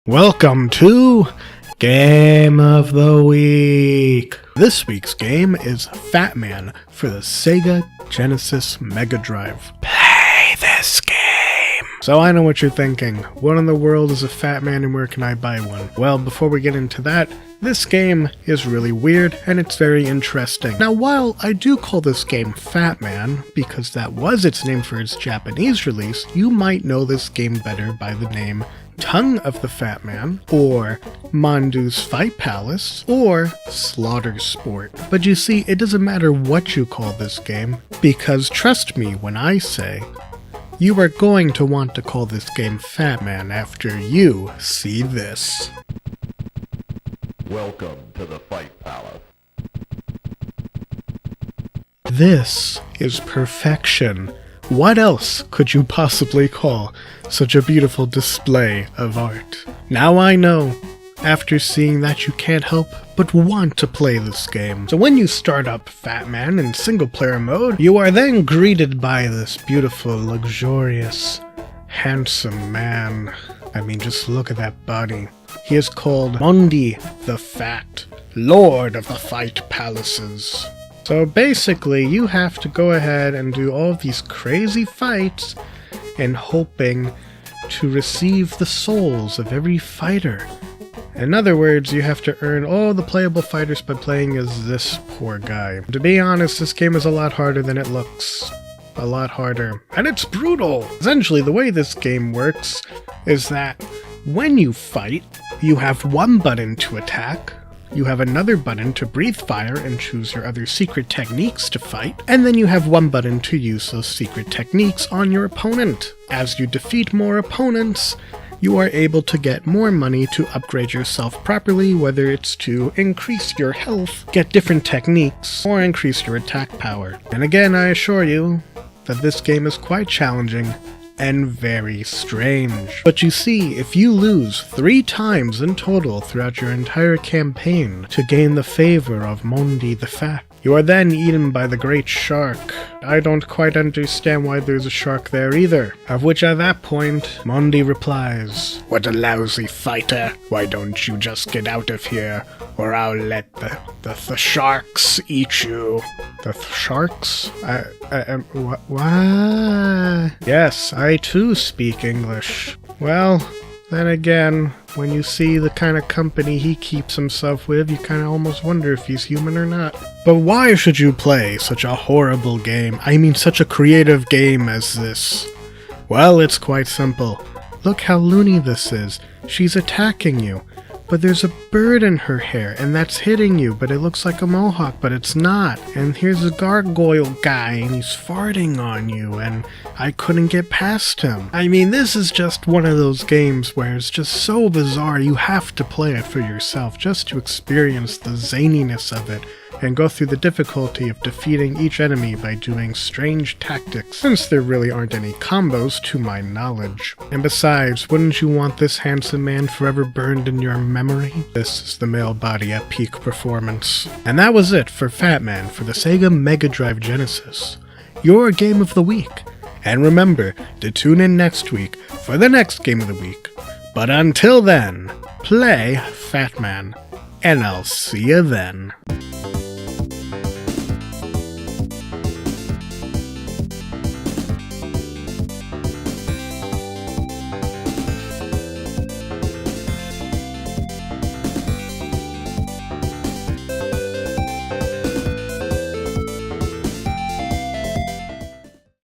Welcome to Game of the Week. This week's game is Fatman for the Sega Genesis Mega Drive. Play this game! So I know what you're thinking. What in the world is a Fatman and where can I buy one? Well, before we get into that, this game is really weird and it's very interesting. Now, while I do call this game Fatman, because that was its name for its Japanese release, you might know this game better by the name Tongue of the Fat Man, or Mondu's Fight Palace, or Slaughter Sport. But you see, it doesn't matter what you call this game, because trust me when I say, you are going to want to call this game Fatman after you see this. Welcome to the Fight Palace. This is perfection. What else could you possibly call such a beautiful display of art? Now I know, after seeing that, you can't help but want to play this game. So when you start up Fatman in single player mode, you are then greeted by this beautiful, luxurious, handsome man. I mean, just look at that body. He is called Mondi the Fat, Lord of the Fight Palaces. So basically, you have to go ahead and do all of these crazy fights and hoping to receive the souls of every fighter. In other words, you have to earn all the playable fighters by playing as this poor guy. To be honest, this game is a lot harder than it looks. A lot harder. And it's brutal! Essentially, the way this game works is that when you fight, you have one button to attack, you have another button to breathe fire and choose your other secret techniques to fight, and then you have one button to use those secret techniques on your opponent. As you defeat more opponents, you are able to get more money to upgrade yourself properly, whether it's to increase your health, get different techniques, or increase your attack power. And again, I assure you that this game is quite challenging and very strange. But you see, if you lose 3 times in total throughout your entire campaign to gain the favor of Mondi the Fat, you are then eaten by the great shark. I don't quite understand why there's a shark there either. Of which at that point, Mondi replies, "What a lousy fighter. Why don't you just get out of here, or I'll let the sharks eat you." The sharks? What? Yes, I too speak English. Well, then again, when you see the kind of company he keeps himself with, you kind of almost wonder if he's human or not. But why should you play such a horrible game? I mean, such a creative game as this? Well, it's quite simple. Look how loony this is. She's attacking you, but there's a bird in her hair, and that's hitting you, but it looks like a mohawk, but it's not. And here's a gargoyle guy, and he's farting on you, and I couldn't get past him. I mean, this is just one of those games where it's just so bizarre you have to play it for yourself just to experience the zaniness of it and go through the difficulty of defeating each enemy by doing strange tactics, since there really aren't any combos to my knowledge. And besides, wouldn't you want this handsome man forever burned in your memory? This is the male body at peak performance. And that was it for Fatman for the Sega Mega Drive Genesis, your game of the week. And remember to tune in next week for the next game of the week. But until then, play Fatman, and I'll see you then.